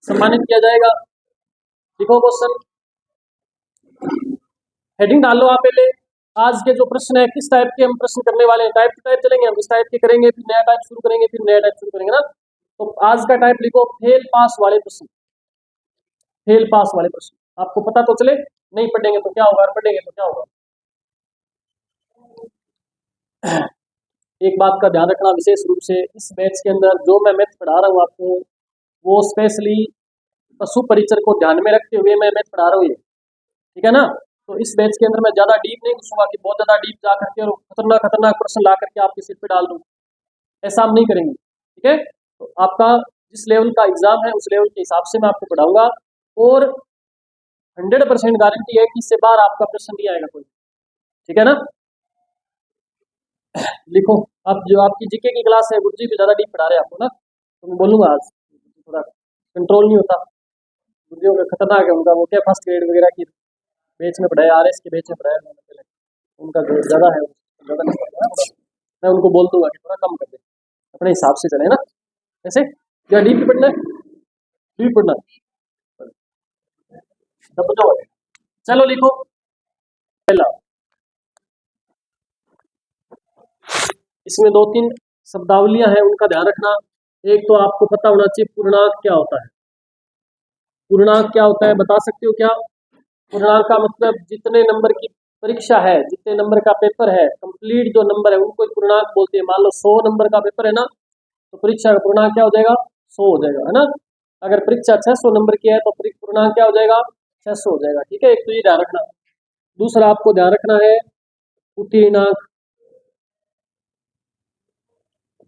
सम्मानित किया जाएगा। लिखो क्वेश्चन, हेडिंग डाल लो आप पहले। आज के जो प्रश्न है किस टाइप के हम प्रश्न करने वाले हैं, टाइप टू टाइप चलेंगे हम, इस टाइप के करेंगे फिर नया टाइप शुरू करेंगे फिर नया टाइप शुरू करेंगे ना। तो आज का टाइप लिखो फेल पास वाले प्रश्न, फेल पास वाले प्रश्न। आपको पता तो चले, नहीं पढ़ेंगे तो क्या होगा, पढ़ेंगे तो क्या होगा। एक बात का ध्यान रखना विशेष रूप से, इस बैच के अंदर जो मैं मैथ पढ़ा रहा हूँ आपको, वो स्पेशली पशु परिचर को ध्यान में रखते हुए मैं मैथ पढ़ा रहा हूँ ये, ठीक है ना। तो इस बैच के अंदर मैं ज्यादा डीप नहीं घुसूंगा कि बहुत ज्यादा डीप जा करके और खतरनाक खतरनाक प्रश्न ला करके आपके सिर पे डाल दूं, ऐसा हम नहीं करेंगे, ठीक है। तो आपका जिस लेवल का एग्जाम है उस लेवल के हिसाब से मैं आपको पढ़ाऊंगा और 100% गारंटी है कि इससे बाहर आपका प्रश्न नहीं आएगा कोई, ठीक है ना। लिखो, अब जो आपकी जीके की क्लास है गुरुजी भी ज्यादा डीप पढ़ा रहे हैं आपको ना, तो मैं बोलूंगा आज थोड़ा कंट्रोल नहीं होता, गुरुजियों का खतरनाक है उनका, वो क्या फर्स्ट ग्रेड वगैरह की बेच में पढ़ाया, आरएस के बेच में पढ़ाया पहले, उनका जो ज़्यादा है ज़्यादा नहीं पढ़ा, मैं उनको बोल दूंगा कि थोड़ा कम कर दे, अपने हिसाब से चले ना। ऐसे क्या डीप पढ़ना है, डीप पढ़ना तब तो। चलो लिखो पहला, इसमें 2-3 शब्दावलियां हैं उनका ध्यान रखना। एक तो आपको पता होना चाहिए पूर्णांक क्या होता है। पूर्णांक क्या होता है बता सकते हो क्या? पूर्णांक का मतलब जितने नंबर की परीक्षा है, जितने नंबर का पेपर है, कंप्लीट जो नंबर है उनको पूर्णांक बोलते हैं। मान लो 100 नंबर का पेपर है ना, तो परीक्षा का पूर्णांक क्या हो जाएगा? 100 हो जाएगा, है ना। अगर परीक्षा 600 नंबर की है तो पूर्णांक क्या हो जाएगा? 600 हो जाएगा, ठीक है। एक तो ये ध्यान रखना। दूसरा आपको ध्यान रखना है उत्तीर्णांक।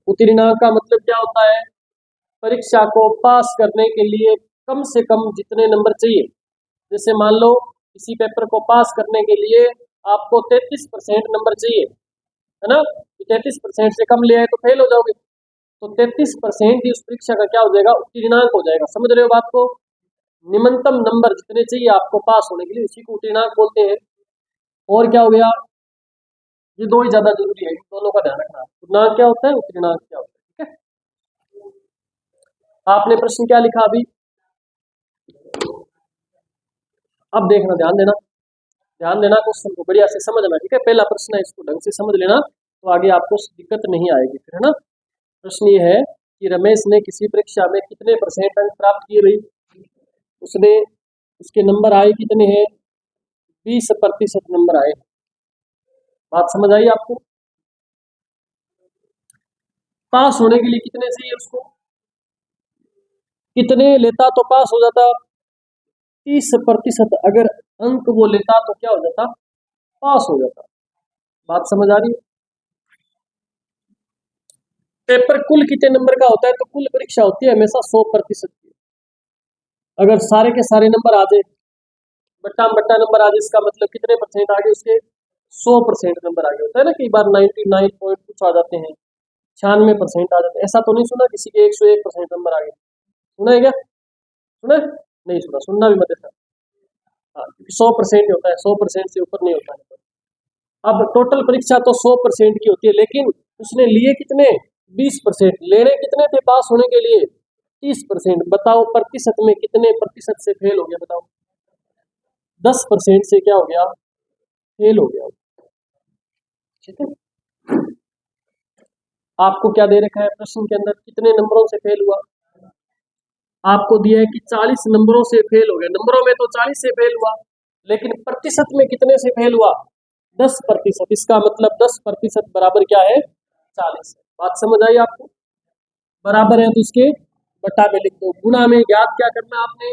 उत्तीर्णांक का मतलब क्या होता है? परीक्षा को पास करने के लिए कम से कम जितने नंबर चाहिए। जैसे मान लो किसी पेपर को पास करने के लिए आपको 33% नंबर चाहिए, है ना। 33% से कम ले आए तो फेल हो जाओगे, तो 33% ही उस परीक्षा का क्या हो जाएगा? उत्तीर्णांक हो जाएगा। समझ रहे हो बात को? निम्नतम नंबर जितने चाहिए आपको पास होने के लिए उसी को उत्तीर्णांक बोलते हैं। और क्या हो गया? ये दो ही ज्यादा जरूरी है, दोनों का ध्यान रखना। पूर्णांक क्या होता है, उत्तीर्णांक क्या होता है, ठीक है। आपने प्रश्न क्या लिखा अभी? अब देखना, ध्यान देना, ध्यान देना, क्वेश्चन को बढ़िया से समझना, ठीक है। पहला प्रश्न है, इसको ढंग से समझ लेना तो आगे आपको दिक्कत नहीं आएगी फिर, है ना। प्रश्न ये है कि रमेश ने किसी परीक्षा में कितने % अंक प्राप्त किए भाई? उसने, उसके नंबर आए कितने हैं? 20% नंबर आए। बात समझ आई आपको? पास होने के लिए कितने चाहिए उसको? कितने लेता तो पास हो जाता? 30%। अगर अंक वो लेता तो क्या हो जाता? पास हो जाता। बात समझ आ रही है? पेपर कुल कितने नंबर का होता है? तो कुल परीक्षा होती है हमेशा 100% की। अगर सारे के सारे नंबर आ जाए, बट्टा बट्टा नंबर आ जाए, इसका मतलब कितने % आगे उसके? 100% नंबर आगे होता है ना। कई बार 99 पॉइंट कुछ आ जाते हैं, 96% आ जाते हैं। ऐसा तो नहीं सुना किसी के 101% नंबर आगे? सुना है क्या? सुना है? नहीं सुना, सुनना भी मत ऐसा। हाँ, 100% होता है, 100% से ऊपर नहीं होता है। अब टोटल परीक्षा तो 100% की होती है, लेकिन उसने लिए कितने? 20%। लेने कितने थे पास होने के लिए? 30%। बताओ प्रतिशत में कितने प्रतिशत से फेल हो गया? बताओ। 10% से क्या हो गया? फेल हो गया, ठीक है। आपको क्या दे रखा है प्रश्न के अंदर? कितने नंबरों से फेल हुआ? आपको दिया है कि 40 नंबरों से फेल हो गया। नंबरों में तो 40 से फेल हुआ, लेकिन प्रतिशत में कितने से फेल हुआ? 10%। इसका मतलब 10% बराबर क्या है? 40 है। बात समझ आई आपको? बराबर है तो इसके बटा में लिख दो। गुणा में ज्ञात क्या करना आपने?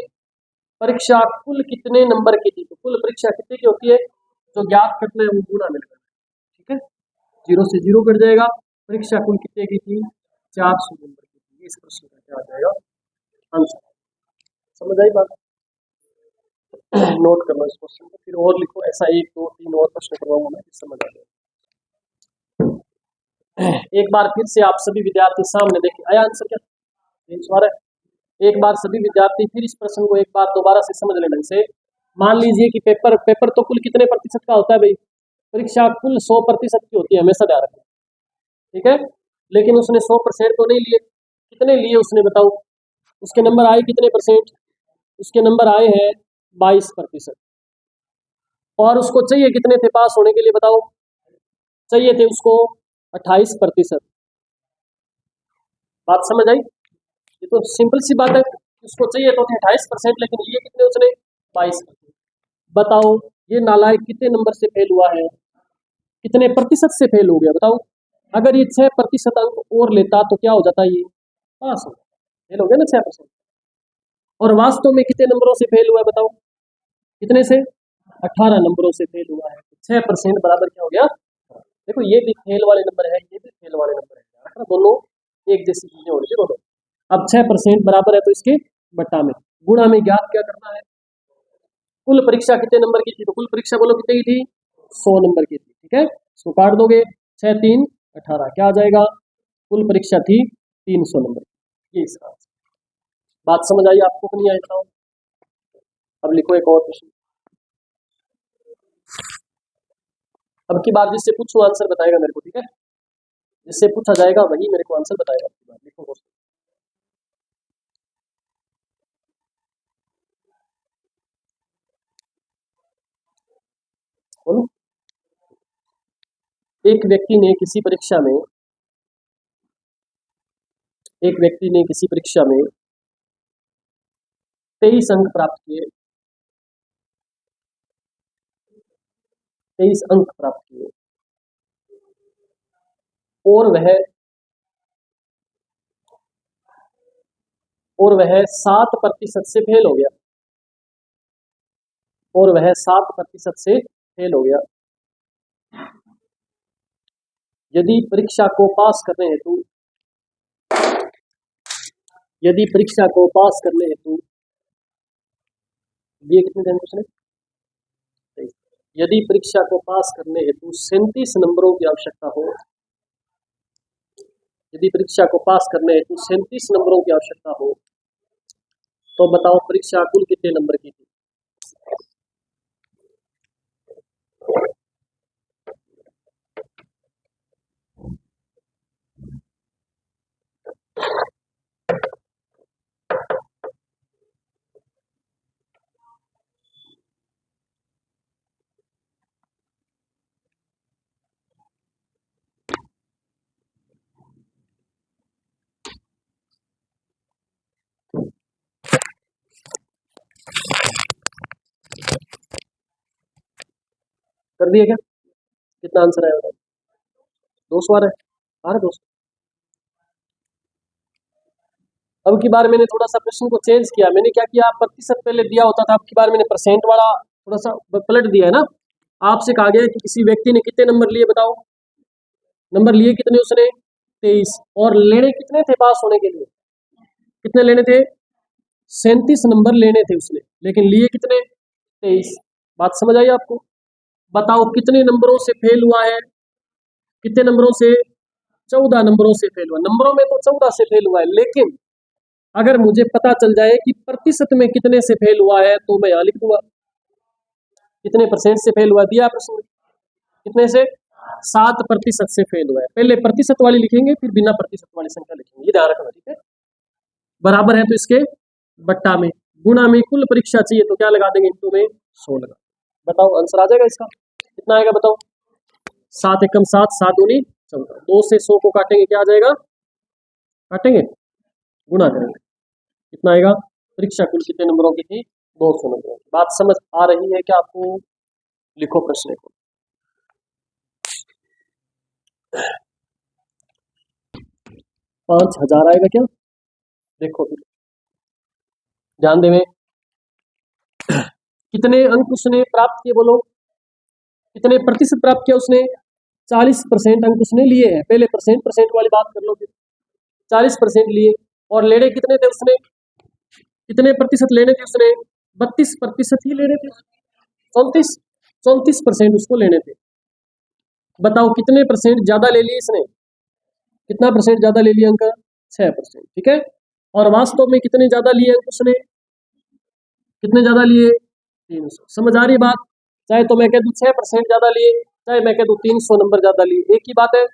परीक्षा कुल कितने नंबर की थी, तो कुल परीक्षा कितने की होती है, जो ज्ञात करना है वो गुणा में करना है, ठीक है। 0 से 0 कट जाएगा। परीक्षा कुल कितने की थी? 400 नंबर की थी। इस प्रश्न का क्या आ जाएगा आंसर? समझ आई बात? नोट कर लो इस क्वेश्चन को, फिर और लिखो। ऐसा 1 2 3 और प्रश्न करवाऊंगा मैं, समझ आ जाएगा। एक बार फिर से आप सभी विद्यार्थी सामने देखें, आया आंसर क्या? सवाल है। एक बार सभी विद्यार्थी फिर इस प्रश्न को एक बार दोबारा से समझ लेने से। मान लीजिए कि पेपर तो कुल कितने प्रतिशत का होता है भाई? परीक्षा कुल 100% की होती है, हमेशा ध्यान रखना, ठीक है। लेकिन उसने 100% तो नहीं लिए, कितने लिए उसने बताओ? उसके नंबर आए कितने परसेंट, उसके नंबर आए हैं 22%। और उसको चाहिए कितने थे पास होने के लिए बताओ, चाहिए थे उसको 28%। बात समझ आई? ये तो सिंपल सी बात है, उसको चाहिए तो थे 28%, लेकिन लिए कितने उसने 22%। बताओ ये नालायक कितने नंबर से फेल हुआ है, कितने प्रतिशत से फेल हो गया बताओ। अगर ये 6% अंक और लेता तो क्या हो जाता, ये पास हो, फेल हो गया ना 6%। और वास्तव में कितने नंबरों से फेल हुआ है बताओ, कितने से, 18 नंबरों से फेल हुआ है। 6% बराबर क्या हो गया, देखो ये भी फेल वाले नंबर है, ये भी फेल वाले नंबर है, दोनों एक जैसी चीजें होनी चाहिए दोनों। अब 6% बराबर है तो इसके बट्टा में गुणा में ज्ञात क्या करना है, कुल परीक्षा कितने नंबर की थी, तो कुल परीक्षा बोलो कितनी की थी, 100 नंबर की थी। ठीक है, इसको काट दोगे, 6 3 18, क्या आ जाएगा, कुल परीक्षा थी 300 नंबर की। ये इसका बात समझ आई आपको कि नहीं आई बताओ। अब लिखो एक और क्वेश्चन, अब की बार जिससे पूछूं आंसर बताएगा मेरे को, ठीक है, जिससे पूछा जाएगा वही मेरे को आंसर बताएगा। लिखो क्वेश्चन, बोलो। एक व्यक्ति ने किसी परीक्षा में, एक व्यक्ति ने किसी परीक्षा में 23 अंक प्राप्त किए, 23 अंक प्राप्त किए, और वह 7% से फेल हो गया, और वह 7% से फेल हो गया। यदि परीक्षा को पास करने हेतु, यदि परीक्षा को पास करने हेतु, ये कितने दिन पूछने, यदि परीक्षा को पास करने हेतु 37 नंबरों की आवश्यकता हो, यदि परीक्षा को पास करने हेतु 37 नंबरों की आवश्यकता हो, तो बताओ परीक्षा कुल कितने नंबर की थी। कर दिए क्या, कितना आंसर आया बताओ, 200 आ रहा है, आ रहा है 200। अब की बार मैंने थोड़ा सा प्रश्न को चेंज किया, मैंने क्या किया, प्रतिशत पहले दिया होता था, अब की बार मैंने परसेंट वाला थोड़ा सा पलट दिया है ना। आपसे कहा गया कि किसी व्यक्ति ने कितने नंबर लिए बताओ, नंबर लिए कितने उसने 23, और लेने कितने थे पास होने के लिए, कितने लेने थे, 37 नंबर लेने थे उसने, लेकिन लिए कितने 23। बात समझ आई आपको। बताओ कितने नंबरों से फेल हुआ है, कितने नंबरों से, 14 नंबरों से फेल हुआ। नंबरों में तो 14 से फेल हुआ है, लेकिन अगर मुझे पता चल जाए कि प्रतिशत में कितने से फेल हुआ है तो मैं यहाँ लिख दूंगा कितने परसेंट से फेल हुआ, दिया प्रश्न में, कितने से, 7% से फेल हुआ है। पहले प्रतिशत वाली लिखेंगे फिर बिना प्रतिशत वाली संख्या लिखेंगे, ये ध्यान रखना, ठीक है। बराबर है तो इसके बट्टा में, गुणा में कुल परीक्षा चाहिए तो क्या लगा देंगे, इंटू में 100 लगा। बताओ आंसर आ जाएगा इसका, कितना आएगा बताओ, 7 एकम 7, 7 दूनी 14, 2 से 100 को काटेंगे क्या आ जाएगा, काटेंगे, गुणा करेंगे, कितना आएगा, परीक्षा कुल कितने नंबरों की थी, 200 नंबरों की। बात समझ आ रही है क्या आपको। लिखो प्रश्न को, 5000 आएगा क्या, देखो फिर ध्यान देवे, कितने अंक उसने प्राप्त किए बोलो, कितने प्रतिशत प्राप्त किया उसने, 40% अंक उसने लिए हैं। पहले परसेंट वाली बात कर लो, फिर 40% लिए, और लेने कितने थे उसने, कितने प्रतिशत लेने थे उसने, 32% ही लेने थे, 34% उसको लेने थे। बताओ कितने परसेंट ज्यादा ले लिए इसने, कितना परसेंट ज्यादा ले लिया अंक, 6%, ठीक है। और वास्तव में कितने ज्यादा लिए अंक उसने, कितने ज्यादा लिए, 300। समझ आ रही बात, चाहे तो मैं कह दूं 6% ज्यादा लिए, चाहे मैं कह दूं 300 नंबर ज्यादा लिए, एक ही बात है।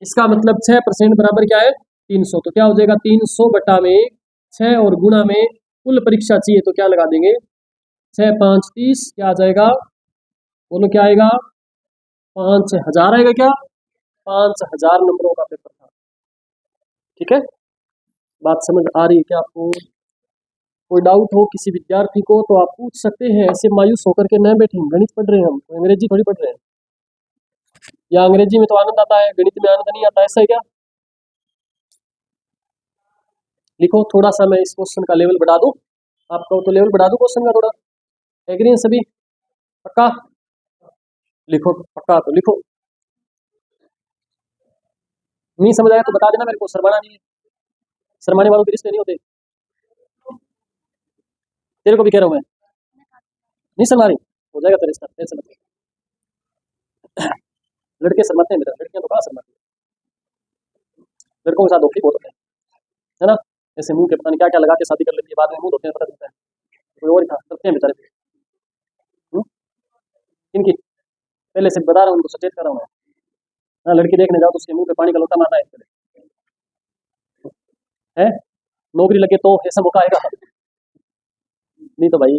इसका मतलब 6% बराबर क्या है, 300, तो क्या हो जाएगा 300 बटा में 6 और गुणा में कुल परीक्षा चाहिए तो क्या लगा देंगे, 6 5 30, क्या आ जाएगा, बोलो क्या आएगा, 5000 आएगा क्या, 5000 नंबरों का पेपर था। ठीक है, बात समझ आ रही है क्या आपको? कोई डाउट हो किसी विद्यार्थी को तो आप पूछ सकते हैं, ऐसे मायूस होकर के न बैठे, गणित पढ़ रहे हैं हम, अंग्रेजी थोड़ी पढ़ रहे हैं। या अंग्रेजी में तो आनंद आता है, गणित में आनंद नहीं आता, ऐसा है क्या? लिखो थोड़ा सा, मैं इस क्वेश्चन का लेवल बढ़ा दूं, आपका तो लेवल बढ़ा दूं क्वेश्चन का थोड़ा, एग्री हैं सभी? पक्का लिखो, पक्का तो लिखो, नहीं समझ आया तो बता देना मेरे को, शर्माना नहीं है, शर्माने वालों के रिश्ते नहीं होते। तेरे को भी कह रहा हूँ मैं, नहीं शर्मा रही, हो जाएगा तेरे रिश्ता, टेंशन मत ले। लड़के शर्माते हैं बेटा, लड़कियां तो कहाँ शर्माती है, लड़कों के साथ धोखे बहुत होते हैं, है ना? ऐसे मुंह के पता नहीं क्या क्या लगा के शादी कर लेती है, बाद में मुंह धोते हैं, पता चलता है कोई और ही था, करते हैं बेचारे। इनकी पहले से बता रहा हूँ, उनको सचेत कर रहा हूँ मैं। हाँ, लड़की देखने जाओ तो उसके मुंह पे पानी का लोटा मारना है, नौकरी लगे तो ऐसा मौका आएगा, नहीं तो भाई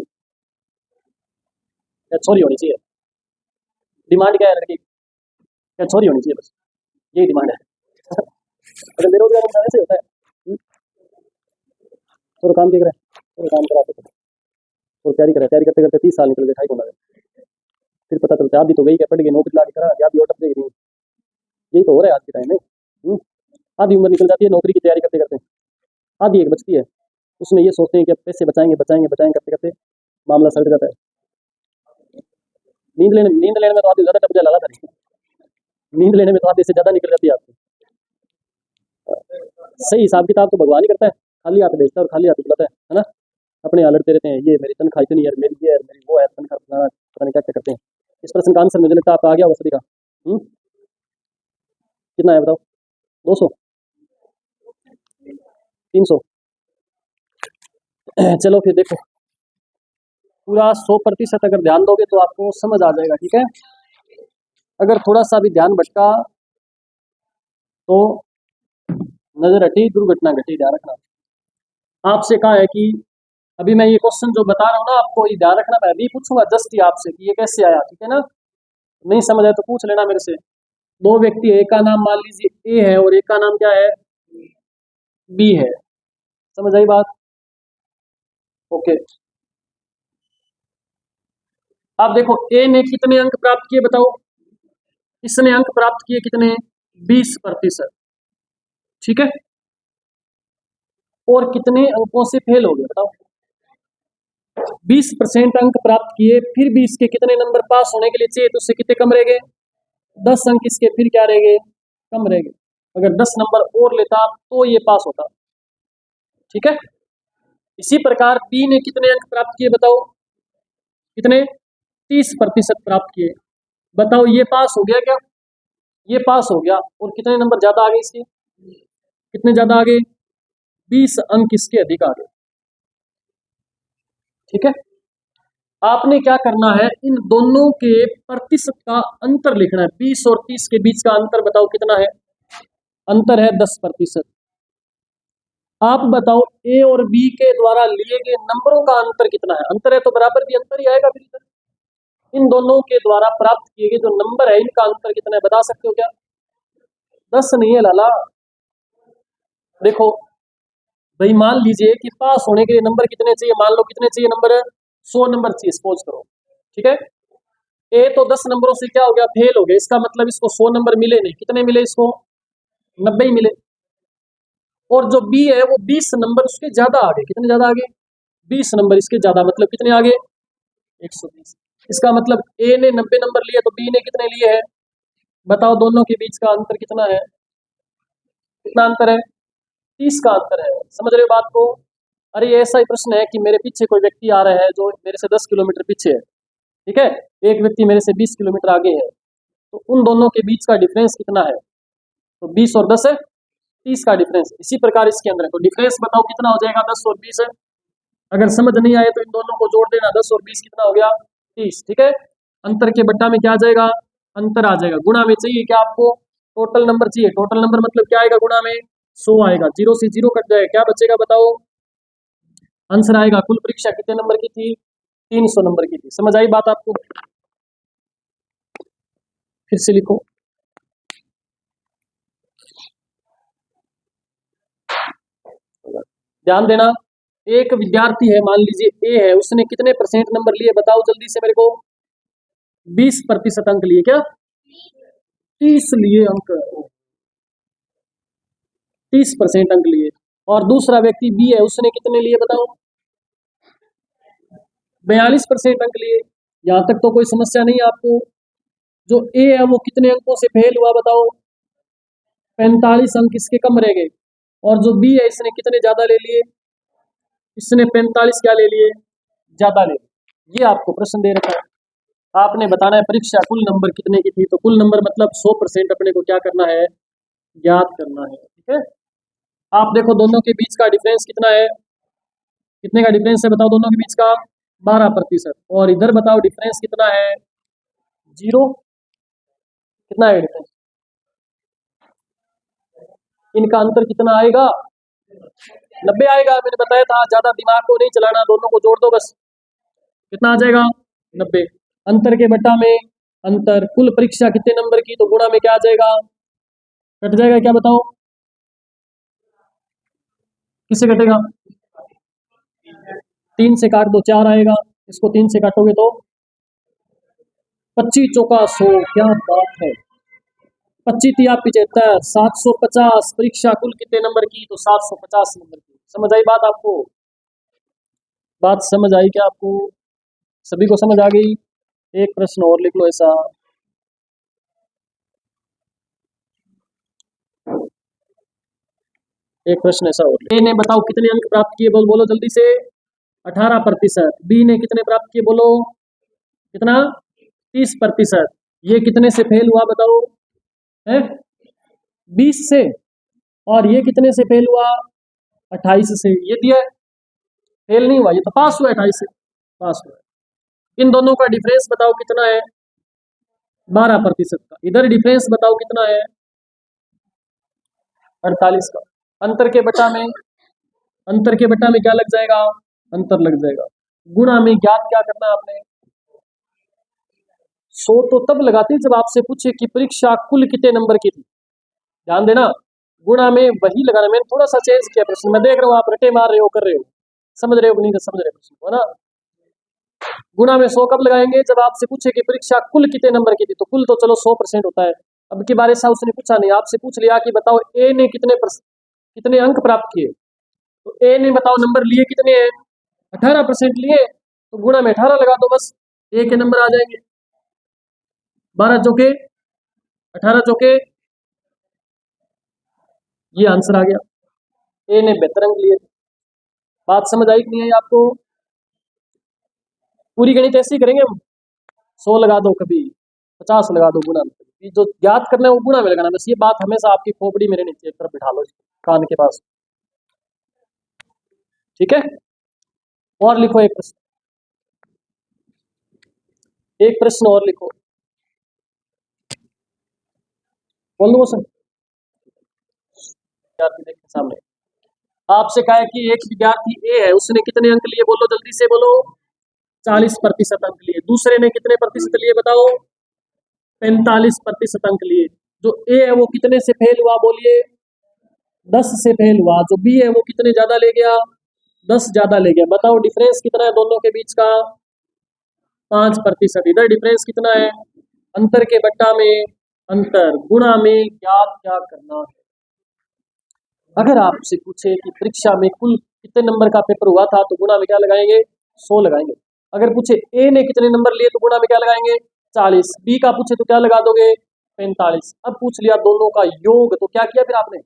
या छोरी होनी चाहिए। डिमांड क्या है लड़की, या छोरी होनी चाहिए, बस यही डिमांड है। अगर बेरोजगार इंसान ऐसे होता है, तो काम क्या करे, तो काम करा सकते, तो तैयारी करे, तैयारी करते करते 30 साल निकल गए, ढाई गुना, फिर पता चलता है आधी तो गई, क्या पड़ गई, नौकरी लाके करा, आधी और टप गई। यही तो हो रहा है आज के टाइम में। आधी उम्र निकल जाती है नौकरी की तैयारी करते करते, आधी एक बचती है, उसमें ये सोचते हैं कि अब पैसे बचाएंगे बचाएंगे बचाएंगे, करते करते मामला सड़ जाता है। नींद लेने में तो आधी ज़्यादा टप जाए लगा था, नींद लेने में तो आधी से ज़्यादा निकल जाती है आपको। सही हिसाब किताब तो भगवान ही करता है, खाली हाथ भेजता है और खाली हाथ बुलाता है ना? अपने यहाँ लड़ते रहते हैं, ये मेरी तनख्वाह इतनी है, मेरी ये है, मेरी वो है, तनख्वाह पता नहीं क्या क्या करते हैं। इस प्रश्न का आंसर मुझे लगता है आपका आ गया होगा सभी का। कितना है बताओ, 200 300? चलो फिर देखो, पूरा 100% अगर ध्यान दोगे तो आपको समझ आ जाएगा, ठीक है? अगर थोड़ा सा भी ध्यान भटका तो नजर हटी, दुर्घटना घटी, ध्यान रखना। आपसे कहा है कि अभी मैं ये क्वेश्चन जो बता रहा हूँ ना आपको, ये ध्यान रखना, मैं अभी पूछूंगा जस्ट ही आपसे कि ये कैसे आया, ठीक है ना? नहीं समझ आए तो पूछ लेना मेरे से। दो व्यक्ति है, एक का नाम मान लीजिए ए है और एक का नाम क्या है, बी है, समझ आई बात? ओके, आप देखो ए ने कितने अंक प्राप्त किए बताओ, इसने अंक प्राप्त किए कितने, 20%, ठीक है? और कितने अंकों से फेल हो गए बताओ, 20% अंक प्राप्त किए, फिर भी इसके कितने नंबर पास होने के लिए चाहिए, तो उससे कितने कम रह गए, 10 अंक इसके फिर क्या रह गए, कम रह गए। अगर 10 नंबर और लेता तो ये पास होता, ठीक है? इसी प्रकार बी ने कितने अंक प्राप्त किए बताओ, कितने, 30% प्राप्त किए, बताओ ये पास हो गया क्या, ये पास हो गया, और कितने नंबर ज्यादा आ गए इसके, कितने ज्यादा आ गए, 20 अंक इसके अधिक आ गए, ठीक है? आपने क्या करना है, इन दोनों के प्रतिशत का अंतर लिखना है, 20 और 30 के बीच का अंतर बताओ कितना है, अंतर है 10%। आप बताओ ए और बी के द्वारा लिए गए नंबरों का अंतर कितना है, अंतर है तो बराबर भी अंतर ही आएगा फिर इधर। इन दोनों के द्वारा प्राप्त किए गए जो नंबर है इनका अंतर कितना है, बता सकते हो क्या? 10 नहीं है लाला। देखो भाई, मान लीजिए कि पास होने के लिए नंबर कितने चाहिए, मान लो कितने चाहिए नंबर, 100 नंबर चाहिए सपोज करो, ठीक है? ए तो 10 नंबरों से क्या हो गया, फेल हो गया, इसका मतलब इसको 100 नंबर मिले नहीं, कितने मिले इसको, 90 ही मिले। और जो बी है वो 20 नंबर उसके ज्यादा आ गए, कितने ज्यादा आ गए, 20 नंबर इसके ज्यादा, मतलब कितने आ गए, 120। इसका मतलब ए ने 90 नंबर लिए तो बी ने कितने लिए हैं, बताओ दोनों के बीच का अंतर कितना है, कितना अंतर है, 30 का अंतर है, समझ रहे हो बात को? अरे ऐसा ही प्रश्न है कि मेरे पीछे कोई व्यक्ति आ रहा है जो मेरे से 10 किलोमीटर पीछे है, ठीक है, एक व्यक्ति मेरे से 20 किलोमीटर आगे है, तो उन दोनों के बीच का डिफरेंस कितना है, तो 20 और 10 है, 30 का डिफरेंस। इसी प्रकार इसके अंदर है, तो डिफरेंस बताओ कितना हो जाएगा, 10 और 20 है। अगर समझ नहीं आए तो इन दोनों को जोड़ देना, 10 और 20 कितना हो गया, 30, ठीक है? अंतर के बट्टा में क्या आ जाएगा, अंतर आ जाएगा। गुणा में चाहिए क्या आपको, टोटल नंबर चाहिए, टोटल नंबर मतलब क्या आएगा गुणा में, 100 आएगा, 0 से 0 कट जाएगा, क्या बचेगा बताओ, आंसर आएगा कुल परीक्षा कितने नंबर की थी, 300 नंबर की थी। समझ आई बात आपको? फिर से लिखो। ध्यान देना, एक विद्यार्थी है, मान लीजिए ए है, उसने कितने % नंबर लिए बताओ जल्दी से मेरे को। 20% अंक लिए। क्या 30 लिए अंक, 30% अंक लिए। और दूसरा व्यक्ति बी है, उसने कितने लिए बताओ? 42% अंक लिए। यहां तक तो कोई समस्या नहीं है आपको। जो ए है वो कितने अंकों से फेल हुआ बताओ? 45 अंक इसके कम रह गए। और जो बी है इसने कितने ज्यादा ले लिए? इसने 45 क्या ले लिए? ज्यादा ले लिए। ये आपको प्रश्न दे रखा है, आपने बताना है परीक्षा कुल नंबर कितने की थी। तो कुल नंबर मतलब 100% अपने को क्या करना है, ज्ञात करना है। ठीक है, आप देखो दोनों के बीच का डिफरेंस कितना है, कितने का डिफरेंस है बताओ दोनों के बीच का? 12%। और इधर बताओ डिफरेंस कितना है? 0। कितना है डिफरेंस? इनका अंतर कितना आएगा? 90 आएगा। मैंने बताया था ज्यादा दिमाग को नहीं चलाना, दोनों को जोड़ दो बस। कितना आ जाएगा? 90। अंतर के बट्टा में अंतर, कुल परीक्षा कितने नंबर की, तो गुणा में क्या आ जाएगा? कट जाएगा क्या बताओ? किससे कटेगा? 3 से काट दो, 4 आएगा। इसको 3 से काटोगे तो 25 चौका 100। क्या बात है, 25 तिया 75, 750। परीक्षा कुल कितने नंबर की, तो 750 नंबर की। समझ आई बात आपको? बात समझ आई क्या आपको? सभी को समझ आ गई? एक प्रश्न और लिख लो ऐसा। एक प्रश्न ऐसा और, ए ने बताओ कितने अंक प्राप्त किए, बोलो जल्दी से। 18%। बी ने कितने प्राप्त किए बोलो? कितना? 30%। ये कितने से फेल हुआ बताओ? है 20 से। और ये कितने से फेल हुआ? 28 से। ये दिया है, फेल नहीं हुआ, ये तो पास हुआ 28 से, पास हुआ। इन दोनों का डिफरेंस बताओ कितना है? 12% का। इधर डिफरेंस बताओ कितना है? 48 का। अंतर के बटा में, अंतर के बटा में क्या लग जाएगा? अंतर लग जाएगा। गुणा में ज्ञात क्या करना है आपने? 100 तो तब लगाते जब आपसे पूछे कि परीक्षा कुल कितने नंबर की थी। ध्यान देना, गुणा में वही लगाना। मैंने थोड़ा सा चेंज किया प्रश्न, मैं देख रहा हूँ आप रटे मार रहे हो, कर रहे हो, समझ रहे हो नहीं समझ रहे प्रश्न को, है ना? गुणा में 100 कब लगाएंगे? जब आपसे पूछे कि परीक्षा कुल कितने नंबर की थी। तो कुल तो चलो 100% होता है। अब की बार ऐसा उसने पूछा नहीं, आपसे पूछ लिया कि बताओ ए ने कितने अंक प्राप्त किए। तो ए ने बताओ नंबर लिए कितने हैं? 18% लिए। तो गुणा में 18 लगा दो बस, ए के नंबर आ जाएंगे। 12 चौके 18 चौके, ये आंसर आ गया। ए ने 72 अंक लिए। बात समझ आई कि नहीं आई आपको? पूरी गणित ऐसे ही करेंगे हम। 100 लगा दो, कभी 50 लगा दो, गुणा में। जो याद करना है वो गुणा में लगाना। बस ये बात हमेशा आपकी खोपड़ी में रहनी चाहिए, एक तरफ बिठा लो कान के पास। ठीक है, और लिखो एक प्रश्न, एक प्रश्न और लिखो। बोल दो सर, विद्यार्थी देखते सामने। आपसे कहा है कि एक विद्यार्थी ए है, उसने कितने अंक लिए बोलो जल्दी से बोलो? 40% अंक लिए। दूसरे ने कितने प्रतिशत लिए बताओ? 45% अंक लिए। जो ए है वो कितने से फेल हुआ बोलिए? 10 से फेल हुआ। जो बी है वो कितने ज्यादा ले गया? 10 ज्यादा ले गया। बताओ डिफरेंस कितना है दोनों के बीच का? 5%। इधर डिफरेंस कितना है? अंतर के बट्टा में अंतर, गुणा में ज्ञात क्या करना है। अगर आपसे पूछे कि परीक्षा में कुल कितने नंबर का पेपर हुआ था, तो गुणा में क्या लगाएंगे? 100 लगाएंगे। अगर पूछे ए ने कितने नंबर लिए, तो गुणा में क्या लगाएंगे? 40। बी का पूछे तो क्या लगा दोगे? 45। अब पूछ लिया दोनों का योग, तो क्या किया फिर आपने?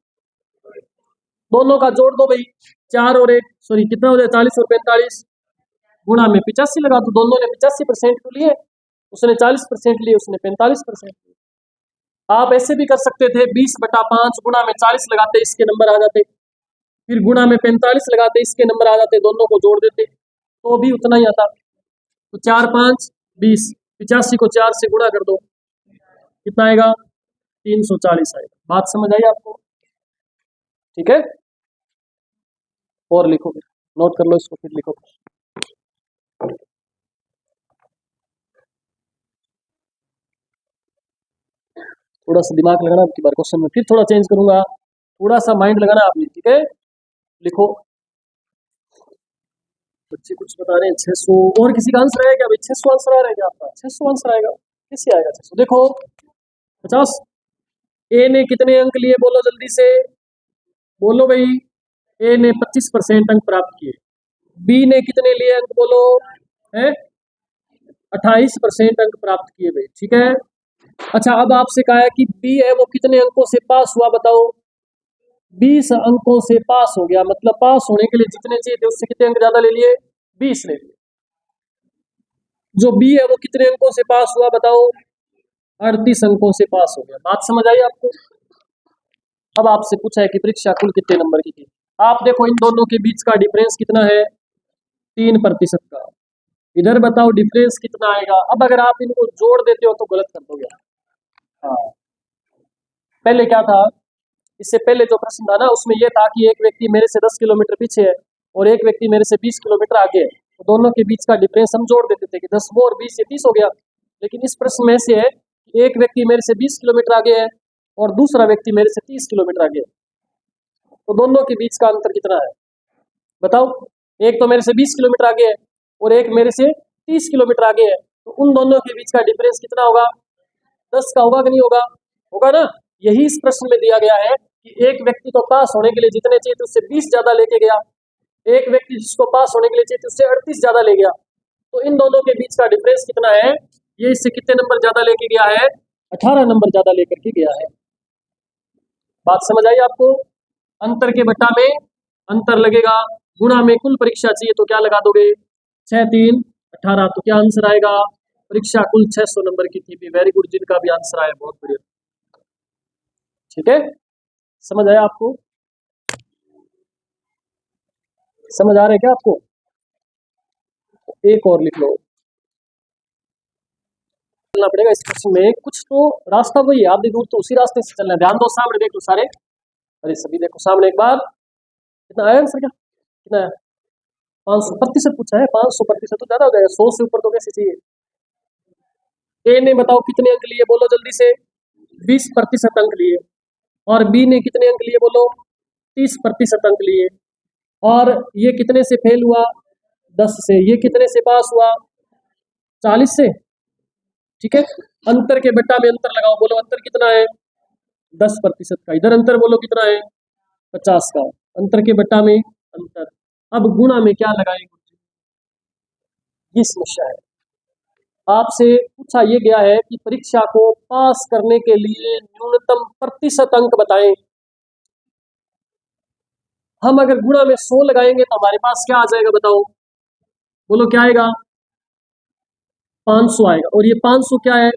दोनों का जोड़ दो भाई। 4 और 1 सॉरी कितना हो जाए? 40 और 45। गुणा में 85 लगा दो। दोनों ने 85% तो लिए, उसने 40% लिए, उसने 45% लिए। आप ऐसे भी कर सकते थे, 20/5 गुणा में 40 लगाते, इसके नंबर आ जाते। फिर गुणा में 45 लगाते, इसके नंबर आ जाते। दोनों को जोड़ देते तो भी उतना ही आता। तो 4 5 20, 85 को 4 से गुणा कर दो, कितना आएगा? 340 आएगा। बात समझ आई आपको? ठीक है, और लिखो। नोट कर लो इसको, फिर लिखो। थोड़ा सा दिमाग लगाना आपकी बार क्वेश्चन में, फिर थोड़ा चेंज करूंगा, थोड़ा सा माइंड लगाना आपने, ठीक है। लिखो। बच्चे कुछ बता रहे हैं 600, और किसी का आंसर आएगा भाई? 600 आंसर आ रहा है क्या आपका? 600 आंसर आएगा, कैसे आएगा 600? देखो 50। ए ने कितने अंक लिए बोलो जल्दी से, बोलो भाई। ए ने 25% अंक प्राप्त किए। बी ने कितने लिए अंक बोलो, है 28% अंक प्राप्त किए भाई, ठीक है। अच्छा, अब आपसे कहा है कि बी है वो कितने अंकों से पास हुआ, बताओ। 20 अंकों से पास हो गया, मतलब पास होने के लिए जितने चाहिए थे उससे कितने अंक ज्यादा ले लिए, 20 ले लिए। जो बी है वो कितने अंकों से पास हुआ बताओ, 38 अंकों से पास हो गया। बात समझ आई आपको? अब आपसे पूछा है कि परीक्षा कुल कितने नंबर की थी। आप देखो इन दोनों के बीच का डिफरेंस कितना है, 3% का। इधर बताओ डिफरेंस कितना आएगा। अब अगर आप इनको जोड़ देते हो तो गलत कर दोगे। हाँ, पहले क्या था, इससे पहले जो प्रश्न था ना उसमें यह था कि एक व्यक्ति मेरे से 10 किलोमीटर पीछे है और एक व्यक्ति मेरे से 20 किलोमीटर आगे है, तो दोनों के बीच का डिफरेंस हम जोड़ देते थे कि 10 वो और 20 से 30 हो गया। लेकिन इस प्रश्न में से है कि एक व्यक्ति मेरे से 20 किलोमीटर आगे है और दूसरा व्यक्ति मेरे से 30 किलोमीटर आगे है, तो दोनों के बीच का अंतर कितना है बताओ। एक तो मेरे से 20 किलोमीटर आगे है और एक मेरे से 30 किलोमीटर आगे है, तो उन दोनों के बीच का डिफरेंस कितना होगा, 10 का होगा कि नहीं होगा, होगा ना। यही इस प्रश्न में दिया गया है कि एक व्यक्ति तो पास होने के लिए जितने चाहिए थे उससे 20 ज्यादा लेके गया, एक व्यक्ति जिसको पास होने के लिए चाहिए थे उससे 38 ज्यादा ले गया, तो इन दोनों के बीच का डिफरेंस कितना है, ये इससे कितने नंबर ज्यादा लेके गया है, 18 नंबर ज्यादा लेकर के गया है। बात समझ आई आपको? अंतर के बट्टा में अंतर लगेगा, गुणा में कुल परीक्षा चाहिए तो क्या लगा दोगे, 6 3 18, तो क्या आंसर आएगा, परीक्षा कुल 600 नंबर की थी। वेरी गुड, जिनका भी आंसर आया बहुत बढ़िया, ठीक है। समझ आया आपको? समझ आ रहा है क्या आपको? एक और लिख लो, चलना पड़ेगा इस क्वेश्चन में, कुछ तो रास्ता वही है, आधी दूर तो उसी रास्ते से चलना है। ध्यान दो, सामने देख लो सारे, अरे सभी देखो सामने एक बार। कितना आया आंसर, क्या कितना है, 500% पूछा है, 500% तो ज्यादा हो जाएगा, 100 से ऊपर तो कैसे चाहिए। ए ने बताओ कितने अंक लिए बोलो जल्दी से, 20% अंक लिए, और बी ने कितने अंक लिए बोलो, 30% अंक लिए, और ये कितने से फेल हुआ, 10 से। ये कितने से पास हुआ, 40 से, ठीक है। अंतर के बट्टा में अंतर लगाओ, बोलो अंतर कितना है, 10% का। इधर अंतर बोलो कितना है, 50 का। अंतर के बट्टा में अंतर। अब गुणा में क्या लगाएंगे, ये समस्या है। आपसे पूछा ये गया है कि परीक्षा को पास करने के लिए न्यूनतम प्रतिशत अंक बताएं। हम अगर गुणा में 100 लगाएंगे तो हमारे पास क्या आ जाएगा बताओ, बोलो क्या आएगा, 500 आएगा। और ये 500 क्या है,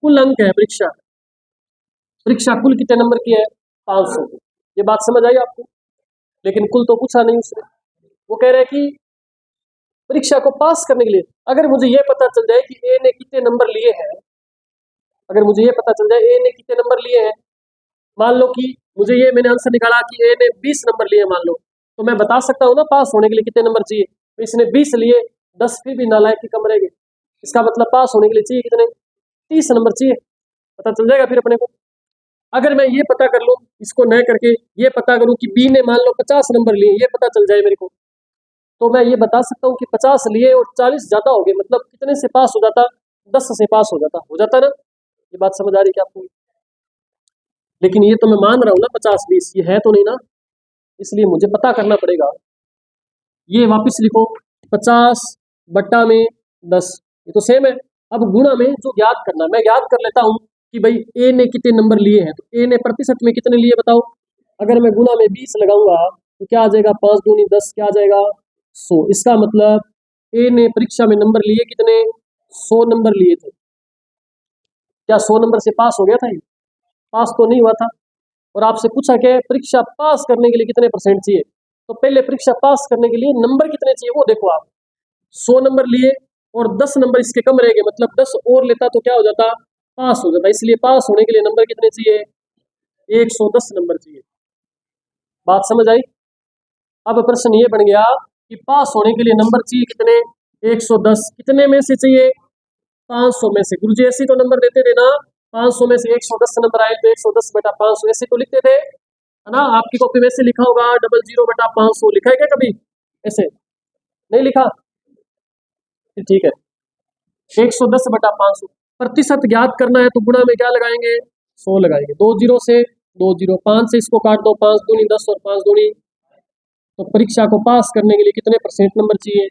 कुल अंक है परीक्षा, परीक्षा कुल कितने नंबर की है, 500। ये बात समझ आई आपको? लेकिन कुल तो पूछा नहीं उसने, वो कह रहे हैं कि परीक्षा को पास करने के लिए अगर मुझे ये पता चल जाए कि ए ने कितने नंबर लिए हैं, अगर मुझे ये पता चल जाए ए ने कितने नंबर लिए हैं, मान लो कि मुझे ये मैंने आंसर निकाला कि ए ने 20 नंबर लिए मान लो, तो मैं बता सकता हूँ ना पास होने के लिए कितने नंबर चाहिए। तो इसने 20 लिए, 10 फिर भी नालायक की कम रहेगी, इसका मतलब पास होने के लिए चाहिए कितने, 30 नंबर चाहिए। पता चल जाएगा फिर अपने को। अगर मैं ये पता कर लूँ, इसको न करके ये पता करूँ कि बी ने मान लो 50 नंबर लिए, ये पता चल जाए मेरे को, तो मैं ये बता सकता हूँ कि 50 लिए और 40 ज्यादा हो गए, मतलब कितने से पास हो जाता, 10 से पास हो जाता ना। ये बात समझ आ रही है क्या आपको? लेकिन ये तो मैं मान रहा हूँ ना 50 20, ये है तो नहीं ना, इसलिए मुझे पता करना पड़ेगा। ये वापस लिखो, 50/10, ये तो सेम है। अब गुणा में जो ज्ञात करना, मैं ज्ञात कर लेता हूँ कि भाई ए ने कितने नंबर लिए हैं, तो ए ने प्रतिशत में कितने लिए बताओ। अगर मैं गुणा में 20 लगाऊंगा तो क्या आ जाएगा, 5 दूनी 10, क्या आ जाएगा 100। इसका मतलब ए ने परीक्षा में नंबर लिए कितने, 100 नंबर लिए थे। क्या 100 नंबर से पास हो गया था ये, पास तो नहीं हुआ था। और आपसे पूछा क्या है, परीक्षा पास करने के लिए कितने परसेंट चाहिए, तो पहले परीक्षा पास करने के लिए नंबर कितने चाहिए वो देखो आप। 100 नंबर लिए और 10 नंबर इसके कम रह गए, मतलब 10 और लेता तो क्या हो जाता, पास हो जाता। इसलिए पास होने के लिए नंबर कितने चाहिए, 110 नंबर चाहिए। बात समझ आई? अब प्रश्न ये बन गया कि पास होने के लिए नंबर चाहिए कितने, 110, कितने में से चाहिए, 500 में से। गुरुजी ऐसे तो नंबर देते थे ना, 500 में से 110 नंबर आए तो 110 बटा 500 ऐसे तो लिखते थे, है ना। आपकी कॉपी में ऐसे लिखा होगा 00 बटा 500, लिखा है क्या कभी ऐसे, नहीं लिखा, ठीक है। 110 बटा 500, प्रतिशत ज्ञात करना है तो गुणा में क्या लगाएंगे, 100 लगाएंगे। 2 0 से 2 0, 5 से इसको काट दो, 5 दूनी 10 और 5 दूनी, तो परीक्षा को पास करने के लिए कितने परसेंट नंबर चाहिए,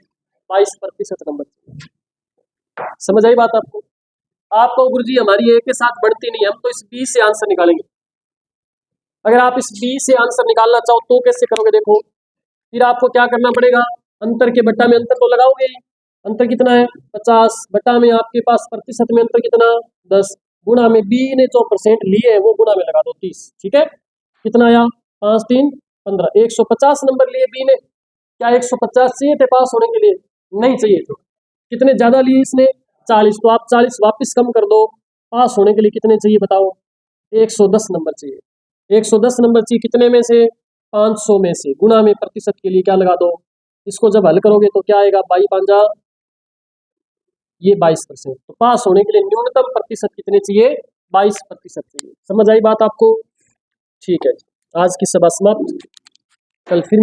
22% नंबर चाहिए। समझ आई बात आपको। आपको गुरुजी हमारी एक के साथ बढ़ती नहीं, हम तो इस 20 से आंसर निकालेंगे। अगर आप इस 20 से आंसर निकालना चाहो तो कैसे करोगे, देखो फिर आपको क्या करना पड़ेगा, अंतर के बट्टा में अंतर तो लगाओगे ही, अंतर कितना है 50, बट्टा में आपके पास प्रतिशत में अंतर कितना 10, गुणा में बी ने जो परसेंट लिए है वो गुणा में लगा दो 30, ठीक है। कितना आया 5 3 15, 150 नंबर लिए बी ने। क्या 150 चाहिए थे पास होने के लिए, नहीं चाहिए थे। कितने ज्यादा लिए इसने 40, तो आप 40 वापस कम कर दो, पास होने के लिए कितने चाहिए बताओ, 110 नंबर चाहिए। 110 नंबर चाहिए कितने में से, 500 में से, गुणा में प्रतिशत के लिए क्या लगा दो, इसको जब हल करोगे तो क्या आएगा, 22 ये 22%। तो पास होने के लिए न्यूनतम प्रतिशत कितने चाहिए, 22% चाहिए। समझ आई बात आपको, ठीक है। आज की सभा समाप्त, कल फिर